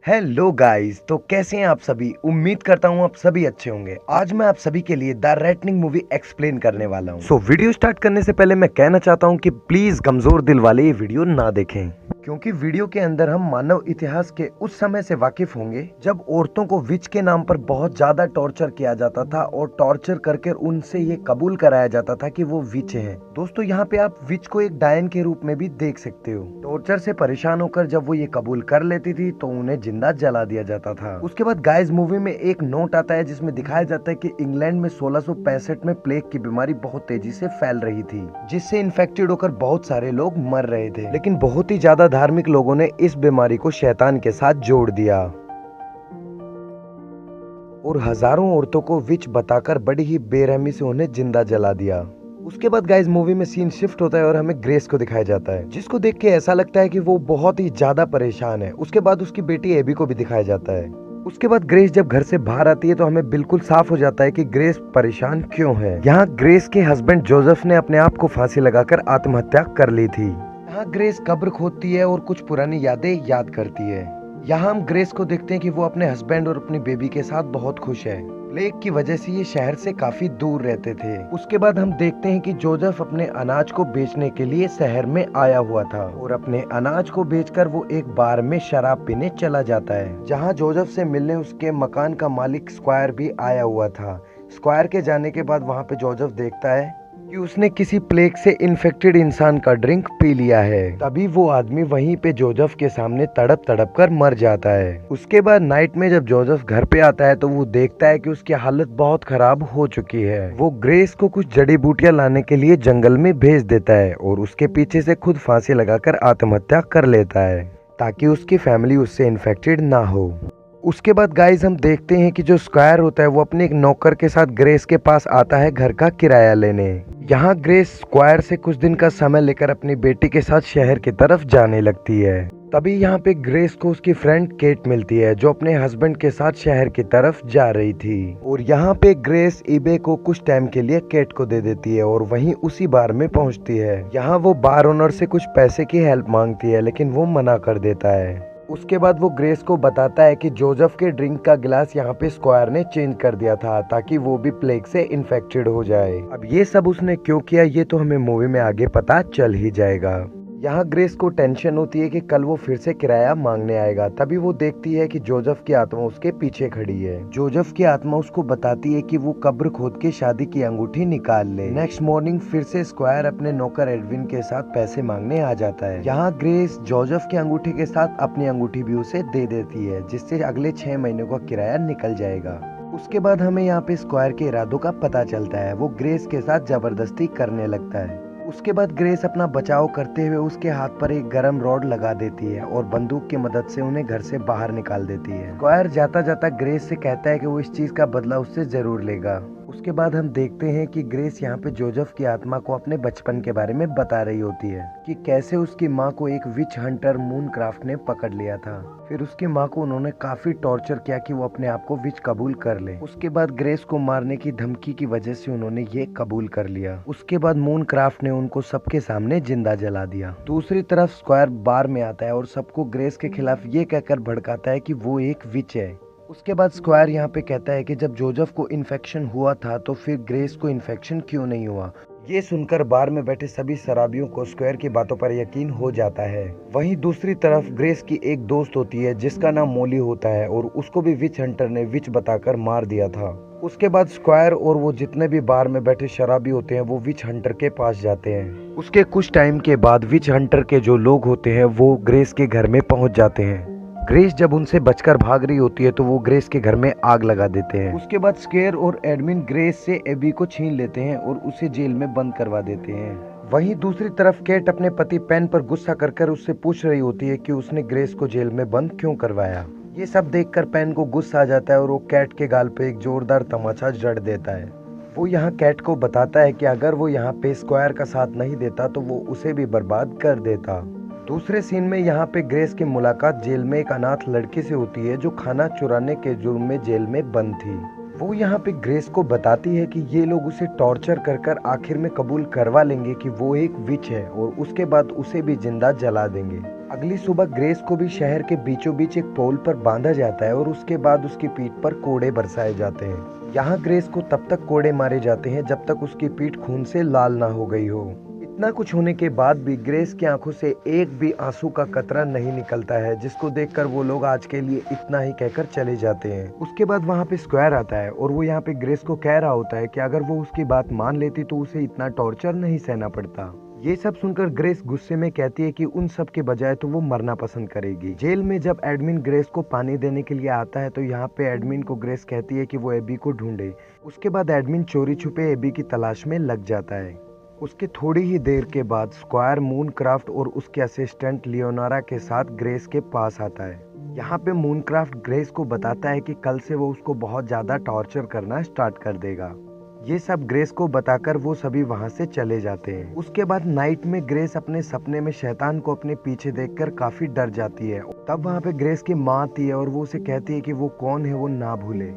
Hello guys, तो कैसे हैं आप सभी। उम्मीद करता हूँ आप सभी अच्छे होंगे। आज मैं आप सभी के लिए द रेटनिंग मूवी एक्सप्लेन करने वाला हूँ। वीडियो स्टार्ट करने से पहले मैं कहना चाहता हूँ कि प्लीज कमजोर दिल वाले ये वीडियो ना देखें, क्योंकि वीडियो के अंदर हम मानव इतिहास के उस समय से वाकिफ होंगे जब औरतों को विच के नाम पर बहुत ज्यादा टॉर्चर किया जाता था और टॉर्चर करके उनसे ये कबूल कराया जाता था कि वो विच हैं। दोस्तों, यहाँ पे आप विच को एक डायन के रूप में भी देख सकते हो। टॉर्चर से परेशान होकर जब वो ये कबूल कर लेती थी तो उन्हें जिंदा जला दिया जाता था। उसके बाद गाइस मूवी में एक नोट आता है जिसमें दिखाया जाता है कि इंग्लैंड में 1665 में प्लेग की बीमारी बहुत तेजी से फैल रही थी, जिससे इन्फेक्टेड होकर बहुत सारे लोग मर रहे थे। लेकिन बहुत ही ज्यादा धार्मिक लोगों ने इस बीमारी को शैतान के साथ जोड़ दिया और हजारों औरतों को विच बताकर बड़ी ही बेरहमी से उन्हें जिंदा जला दिया। उसके बाद गाइस मूवी में सीन शिफ्ट होता है और हमें ग्रेस को दिखाया जाता है, जिसको देख के ऐसा लगता है कि वो बहुत ही ज्यादा परेशान है। उसके बाद उसकी बेटी एबी को भी दिखाया जाता है। उसके बाद ग्रेस जब घर से बाहर आती है तो हमें बिल्कुल साफ हो जाता है कि ग्रेस परेशान क्यों है। यहाँ ग्रेस के हस्बैंड जोसेफ ने अपने आप को फांसी लगाकर आत्महत्या कर ली थी। यहाँ ग्रेस कब्र खोदती है और कुछ पुरानी यादें याद करती है। यहाँ हम ग्रेस को देखते हैं कि वो अपने हस्बैंड और अपनी बेबी के साथ बहुत खुश है। प्लेग की वजह से ये शहर से काफी दूर रहते थे। उसके बाद हम देखते हैं कि जोसेफ अपने अनाज को बेचने के लिए शहर में आया हुआ था और अपने अनाज को बेचकर वो एक बार में शराब पीने चला जाता है, जहाँ जोसेफ से मिलने उसके मकान का मालिक स्क्वायर भी आया हुआ था। स्क्वायर के जाने के बाद वहाँ पे जोसेफ देखता है कि उसने किसी प्लेग से इन्फेक्टेड इंसान का ड्रिंक पी लिया है। तभी वो आदमी वहीं पे जोसेफ के सामने तड़प तड़प कर मर जाता है। उसके बाद नाइट में जब जोसेफ घर पे आता है तो वो देखता है कि उसकी हालत बहुत खराब हो चुकी है। वो ग्रेस को कुछ जड़ी बूटियां लाने के लिए जंगल में भेज देता है और उसके पीछे से खुद फांसी लगाकर आत्महत्या कर लेता है ताकि उसकी फैमिली उससे इन्फेक्टेड ना हो। उसके बाद गाइस हम देखते हैं कि जो स्क्वायर होता है वो अपने एक नौकर के साथ ग्रेस के पास आता है घर का किराया लेने। यहाँ ग्रेस स्क्वायर से कुछ दिन का समय लेकर अपनी बेटी के साथ शहर की तरफ जाने लगती है। तभी यहाँ पे ग्रेस को उसकी फ्रेंड केट मिलती है जो अपने हस्बैंड के साथ शहर की तरफ जा रही थी और यहाँ पे ग्रेस ईबे को कुछ टाइम के लिए केट को दे देती है और वहीं उसी बार में पहुँचती है। यहाँ वो बार ओनर से कुछ पैसे की हेल्प मांगती है लेकिन वो मना कर देता है। उसके बाद वो ग्रेस को बताता है कि जोसेफ के ड्रिंक का गिलास यहाँ पे स्क्वायर ने चेंज कर दिया था ताकि वो भी प्लेग से इन्फेक्टेड हो जाए। अब ये सब उसने क्यों किया ये तो हमें मूवी में आगे पता चल ही जाएगा। यहाँ ग्रेस को टेंशन होती है कि कल वो फिर से किराया मांगने आएगा। तभी वो देखती है कि जोसेफ की आत्मा उसके पीछे खड़ी है। जोसेफ की आत्मा उसको बताती है कि वो कब्र खोद के शादी की अंगूठी निकाल ले। नेक्स्ट मॉर्निंग फिर से स्क्वायर अपने नौकर एडविन के साथ पैसे मांगने आ जाता है। यहाँ ग्रेस जोसेफ की अंगूठी के साथ अपनी अंगूठी भी उसे दे देती है, जिससे अगले 6 महीनों का किराया निकल जाएगा। उसके बाद हमें यहाँ पे स्क्वायर के इरादों का पता चलता है। वो ग्रेस के साथ जबरदस्ती करने लगता है। उसके बाद ग्रेस अपना बचाव करते हुए उसके हाथ पर एक गरम रॉड लगा देती है और बंदूक की मदद से उन्हें घर से बाहर निकाल देती है। स्क्वायर जाता जाता ग्रेस से कहता है कि वो इस चीज का बदला उससे जरूर लेगा। उसके बाद हम देखते हैं कि ग्रेस यहाँ पे जोसेफ की आत्मा को अपने बचपन के बारे में बता रही होती है कि कैसे उसकी माँ को एक विच हंटर मूनक्राफ्ट ने पकड़ लिया था। फिर उसकी माँ को उन्होंने काफी टॉर्चर किया कि वो अपने आप को विच कबूल कर ले। उसके बाद ग्रेस को मारने की धमकी की वजह से उन्होंने ये कबूल कर लिया। उसके बाद मूनक्राफ्ट ने उनको सबके सामने जिंदा जला दिया। दूसरी तरफ स्क्वायर बार में आता है और सबको ग्रेस के खिलाफ ये कहकर भड़काता है कि वो एक विच है। उसके बाद स्क्वायर यहाँ पे कहता है कि जब जोसेफ को इन्फेक्शन हुआ था तो फिर ग्रेस को इन्फेक्शन क्यों नहीं हुआ। ये सुनकर बार में बैठे सभी शराबियों को स्क्वायर की बातों पर यकीन हो जाता है। वहीं दूसरी तरफ ग्रेस की एक दोस्त होती है जिसका नाम मोली होता है और उसको भी विच हंटर ने विच बताकर मार दिया था। उसके बाद स्क्वायर और वो जितने भी बार में बैठे शराबी होते हैं वो विच हंटर के पास जाते हैं। उसके कुछ टाइम के बाद विच हंटर के जो लोग होते हैं वो ग्रेस के घर में पहुंच जाते हैं। ग्रेस जब उनसे बचकर भाग रही होती है तो वो ग्रेस के घर में आग लगा देते हैं। उसके बाद स्केर और एडमिन ग्रेस से एबी को छीन लेते हैं और उसे जेल में बंद करवा देते हैं। वहीं दूसरी तरफ केट अपने पति पेन पर गुस्सा कर उससे पूछ रही होती है कि उसने ग्रेस को जेल में बंद क्यों करवाया। ये सब देखकर पेन को गुस्सा आ जाता है और वो कैट के गाल पे एक जोरदार तमाचा जड़ देता है। वो यहाँ कैट को बताता है कि अगर वो यहाँ पे स्क्वायर का साथ नहीं देता तो वो उसे भी बर्बाद कर देता। दूसरे सीन में यहाँ पे ग्रेस की मुलाकात जेल में एक अनाथ लड़की से होती है जो खाना चुराने के जुर्म में जेल में बंद थी। वो यहाँ पे ग्रेस को बताती है कि ये लोग उसे टॉर्चर कर आखिर में कबूल करवा लेंगे कि वो एक विच है और उसके बाद उसे भी जिंदा जला देंगे। अगली सुबह ग्रेस को भी शहर के बीचों बीच एक पोल पर बांधा जाता है और उसके बाद उसकी पीठ पर कोड़े बरसाए जाते हैं। यहाँ ग्रेस को तब तक कोड़े मारे जाते हैं जब तक उसकी पीठ खून से लाल ना हो गई हो। इतना कुछ होने के बाद भी ग्रेस की आंखों से एक भी आंसू का कतरा नहीं निकलता है, जिसको देखकर वो लोग आज के लिए इतना ही कहकर चले जाते हैं। उसके बाद वहाँ पे स्क्वायर आता है और वो यहाँ पे ग्रेस को कह रहा होता है कि अगर वो उसकी बात मान लेती तो उसे इतना टॉर्चर नहीं सहना पड़ता। ये सब सुनकर ग्रेस गुस्से में कहती है कि उन सब के बजाय तो वो मरना पसंद करेगी। जेल में जब एडमिन ग्रेस को पानी देने के लिए आता है तो यहाँ पे एडमिन को ग्रेस कहती है कि वो एबी को ढूंढे। उसके बाद एडमिन चोरी छुपे एबी की तलाश में लग जाता है। उसके थोड़ी ही देर के बाद स्क्वायर मूनक्राफ्ट और उसके असिस्टेंट लियोनारा के साथ ग्रेस के पास आता है। यहाँ पे मूनक्राफ्ट ग्रेस को बताता है कि कल से वो उसको बहुत ज्यादा टॉर्चर करना स्टार्ट कर देगा। ये सब ग्रेस को बताकर वो सभी वहाँ से चले जाते हैं। उसके बाद नाइट में ग्रेस अपने सपने में शैतान को अपने पीछे देखकर काफी डर जाती है। तब वहाँ पे ग्रेस की माँ आती है और वो उसे कहती है कि वो कौन है वो ना भूले।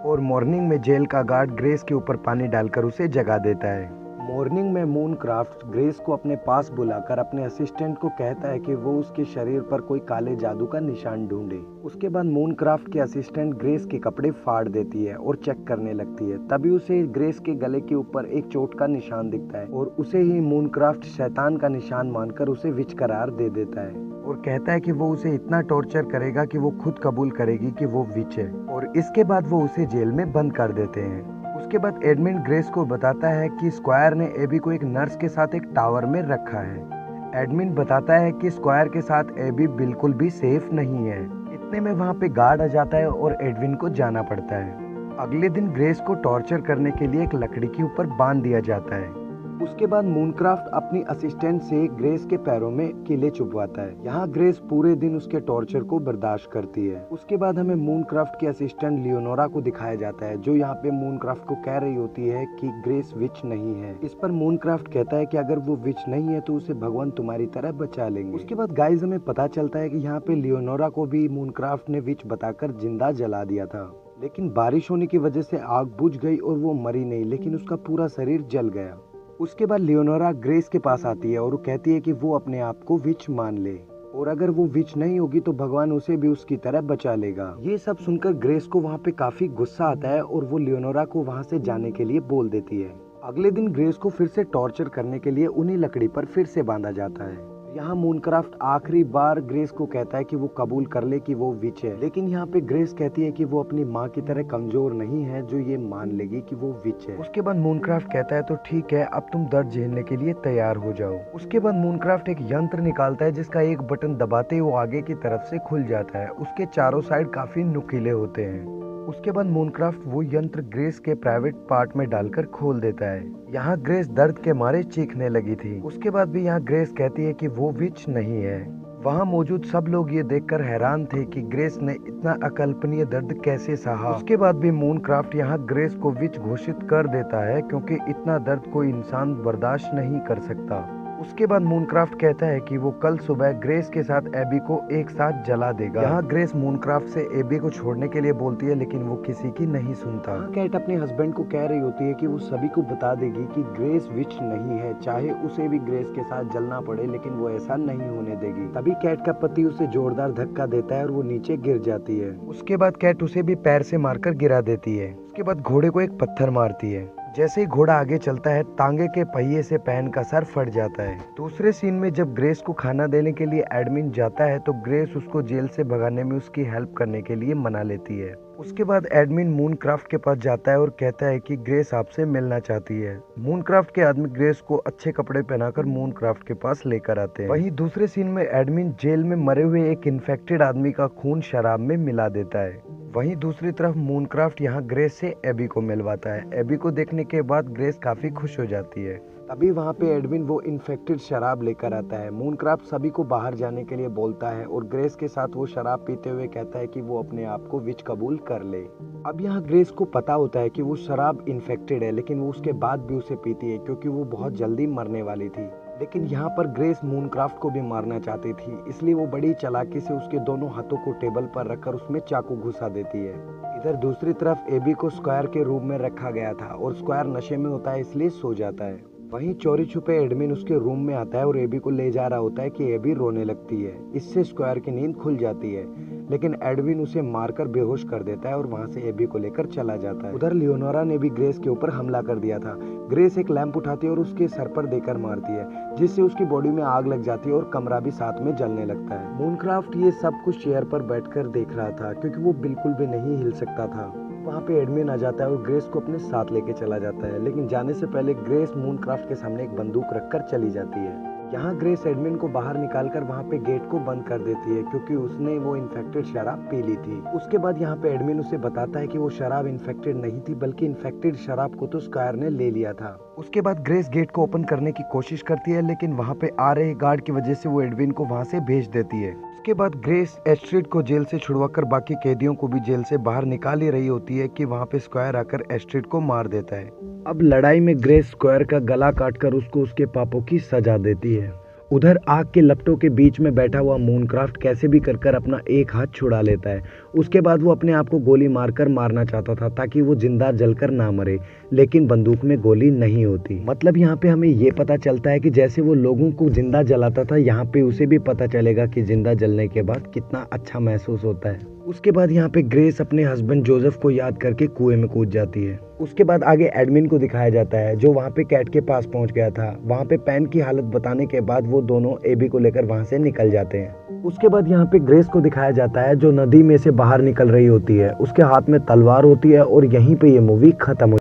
और मॉर्निंग में जेल का गार्ड ग्रेस के ऊपर पानी डालकर उसे जगा देता है। मॉर्निंग में मूनक्राफ्ट ग्रेस को अपने पास बुलाकर अपने असिस्टेंट को कहता है कि वो उसके शरीर पर कोई काले जादू का निशान ढूंढे। उसके बाद मूनक्राफ्ट के असिस्टेंट ग्रेस के कपड़े फाड़ देती है और चेक करने लगती है। तभी उसे ग्रेस के गले के ऊपर एक चोट का निशान दिखता है और उसे ही मूनक्राफ्ट शैतान का निशान मानकर उसे विच करार दे देता है और कहता है कि वो उसे इतना टॉर्चर करेगा कि वो खुद कबूल करेगी कि वो विच है। और इसके बाद वो उसे जेल में बंद कर देते हैं। उसके बाद एडमिन ग्रेस को बताता है कि स्क्वायर ने एबी को एक नर्स के साथ एक टावर में रखा है। एडमिन बताता है कि स्क्वायर के साथ एबी बिल्कुल भी सेफ नहीं है। इतने में वहाँ पे गार्ड आ जाता है और एडविन को जाना पड़ता है। अगले दिन ग्रेस को टॉर्चर करने के लिए एक लकड़ी के ऊपर बांध दिया जाता है। उसके बाद मूनक्राफ्ट अपनी असिस्टेंट से ग्रेस के पैरों में कीले चुभवाता है। यहाँ ग्रेस पूरे दिन उसके टॉर्चर को बर्दाश्त करती है। उसके बाद हमें मूनक्राफ्ट की असिस्टेंट लियोनोरा को दिखाया जाता है, जो यहाँ पे मूनक्राफ्ट को कह रही होती है कि ग्रेस विच नहीं है। इस पर मूनक्राफ्ट कहता है कि अगर वो विच नहीं है तो उसे भगवान तुम्हारी तरह बचा लेंगे। उसके बाद गाइस हमें पता चलता है कि यहाँ पे लियोनोरा को भी मूनक्राफ्ट ने विच बताकर जिंदा जला दिया था, लेकिन बारिश होने की वजह से आग बुझ गई और वो मरी नहीं, लेकिन उसका पूरा शरीर जल गया। उसके बाद लियोनोरा ग्रेस के पास आती है और वो कहती है कि वो अपने आप को विच मान ले और अगर वो विच नहीं होगी तो भगवान उसे भी उसकी तरह बचा लेगा। ये सब सुनकर ग्रेस को वहाँ पे काफी गुस्सा आता है और वो लियोनोरा को वहाँ से जाने के लिए बोल देती है। अगले दिन ग्रेस को फिर से टॉर्चर करने के लिए उन्हीं लकड़ी पर फिर से बांधा जाता है। यहाँ मूनक्राफ्ट आखिरी बार ग्रेस को कहता है कि वो कबूल कर ले कि वो विच है, लेकिन यहाँ पे ग्रेस कहती है कि वो अपनी माँ की तरह कमजोर नहीं है जो ये मान लेगी कि वो विच है। उसके बाद मूनक्राफ्ट कहता है तो ठीक है, अब तुम दर्द झेलने के लिए तैयार हो जाओ। उसके बाद मूनक्राफ्ट एक यंत्र निकालता है जिसका एक बटन दबाते ही वो आगे की तरफ से खुल जाता है। उसके चारों साइड काफी नुकीले होते हैं। उसके बाद मूनक्राफ्ट वो यंत्र ग्रेस के प्राइवेट पार्ट में डालकर खोल देता है। यहाँ ग्रेस दर्द के मारे चीखने लगी थी। उसके बाद भी यहाँ ग्रेस कहती है कि वो विच नहीं है। वहाँ मौजूद सब लोग ये देखकर हैरान थे कि ग्रेस ने इतना अकल्पनीय दर्द कैसे सहा। उसके बाद भी मूनक्राफ्ट यहाँ ग्रेस को विच घोषित कर देता है क्योंकि इतना दर्द कोई इंसान बर्दाश्त नहीं कर सकता। उसके बाद मूनक्राफ्ट कहता है कि वो कल सुबह ग्रेस के साथ एबी को एक साथ जला देगा। यहाँ ग्रेस मूनक्राफ्ट से एबी को छोड़ने के लिए बोलती है, लेकिन वो किसी की नहीं सुनता। कैट अपने हस्बैंड को कह रही होती है कि वो सभी को बता देगी कि ग्रेस विच नहीं है, चाहे उसे भी ग्रेस के साथ जलना पड़े, लेकिन वो ऐसा नहीं होने देगी। तभी कैट का पति उसे जोरदार धक्का देता है और वो नीचे गिर जाती है। उसके बाद कैट उसे भी पैर से मारकर गिरा देती है। उसके बाद घोड़े को एक पत्थर मारती है। जैसे ही घोड़ा आगे चलता है, तांगे के पहिए से पैन का सर फट जाता है। दूसरे सीन में जब ग्रेस को खाना देने के लिए एडमिन जाता है तो ग्रेस उसको जेल से भगाने में उसकी हेल्प करने के लिए मना लेती है। उसके बाद एडमिन मूनक्राफ्ट के पास जाता है और कहता है कि ग्रेस आपसे मिलना चाहती है। मूनक्राफ्ट के आदमी ग्रेस को अच्छे कपड़े पहनाकर मूनक्राफ्ट के पास लेकर आते हैं। वहीं दूसरे सीन में एडमिन जेल में मरे हुए एक इन्फेक्टेड आदमी का खून शराब में मिला देता है। वहीं दूसरी तरफ मूनक्राफ्ट यहाँ ग्रेस से एबी को मिलवाता है। एबी को देखने के बाद ग्रेस काफी खुश हो जाती है। तभी वहाँ पे एडविन वो इन्फेक्टेड शराब लेकर आता है। मूनक्राफ्ट सभी को बाहर जाने के लिए बोलता है और ग्रेस के साथ वो शराब पीते हुए कहता है कि वो अपने आप को विच कबूल कर ले। अब यहाँ ग्रेस को पता होता है कि वो शराब इन्फेक्टेड है, लेकिन वो उसके बाद भी उसे पीती है क्योंकि वो बहुत जल्दी मरने वाली थी। लेकिन यहाँ पर ग्रेस मूनक्राफ्ट को भी मारना चाहती थी, इसलिए वो बड़ी चालाकी से उसके दोनों हाथों को टेबल पर रखकर उसमें चाकू घुसा देती है। इधर दूसरी तरफ एबी को स्क्वायर के रूम में रखा गया था और स्क्वायर नशे में होता है इसलिए सो जाता है। वहीं चोरी छुपे एडमिन उसके रूम में आता है और एबी को ले जा रहा होता है कि एबी रोने लगती है। इससे स्क्वायर की नींद खुल जाती है, लेकिन एडविन उसे मारकर बेहोश कर देता है और वहां से एबी को लेकर चला जाता है। उधर लियोनोरा ने भी ग्रेस के ऊपर हमला कर दिया था। ग्रेस एक लैंप उठाती है और उसके सर पर देकर मारती है, जिससे उसकी बॉडी में आग लग जाती है और कमरा भी साथ में जलने लगता है। मूनक्राफ्ट ये सब कुछ चेयर पर बैठकर देख रहा था, क्योंकि वो बिल्कुल भी नहीं हिल सकता था। वहाँ पे एडमिन आ जाता है और ग्रेस को अपने साथ लेके चला जाता है, लेकिन जाने से पहले ग्रेस मूनक्राफ्ट के सामने एक बंदूक रखकर चली जाती है। यहाँ ग्रेस एडमिन को बाहर निकालकर वहाँ पे गेट को बंद कर देती है, क्योंकि उसने वो इन्फेक्टेड शराब पी ली थी। उसके बाद यहाँ पे एडमिन उसे बताता है कि वो शराब इन्फेक्टेड नहीं थी, बल्कि इन्फेक्टेड शराब को तो स्क्वायर ने ले लिया था। उसके बाद ग्रेस गेट को ओपन करने की कोशिश करती है, लेकिन वहाँ पे आ रहे गार्ड की वजह से वो एडविन को वहाँ से भेज देती है। उसके बाद ग्रेस एस्ट्रिड को जेल से छुड़वाकर बाकी कैदियों को भी जेल से बाहर निकाल ही रही होती है कि वहाँ पे स्क्वायर आकर एस्ट्रिड को मार देता है। अब लड़ाई में ग्रेस स्क्वायर का गला काटकर उसको उसके पापों की सजा देती है। उधर आग के लपटों के बीच में बैठा हुआ मूनक्राफ्ट कैसे भी कर अपना एक हाथ छुड़ा लेता है। उसके बाद वो अपने आप को गोली मारकर मारना चाहता था ताकि वो जिंदा जलकर ना मरे, लेकिन बंदूक में गोली नहीं होती। मतलब यहाँ पे हमें ये पता चलता है कि जैसे वो लोगों को जिंदा जलाता था, यहाँ पे उसे भी पता चलेगा कि जिंदा जलने के बाद कितना अच्छा महसूस होता है। उसके बाद यहाँ पे ग्रेस अपने हस्बैंड जोसेफ को याद करके कुएं में कूद जाती है। उसके बाद आगे एडमिन को दिखाया जाता है, जो वहाँ पे कैट के पास पहुँच गया था। वहाँ पे पैन की हालत बताने के बाद वो दोनों एबी को लेकर वहाँ से निकल जाते हैं। उसके बाद यहाँ पे ग्रेस को दिखाया जाता है, जो नदी में से बाहर निकल रही होती है। उसके हाथ में तलवार होती है और यहीं पे ये मूवी खत्म हो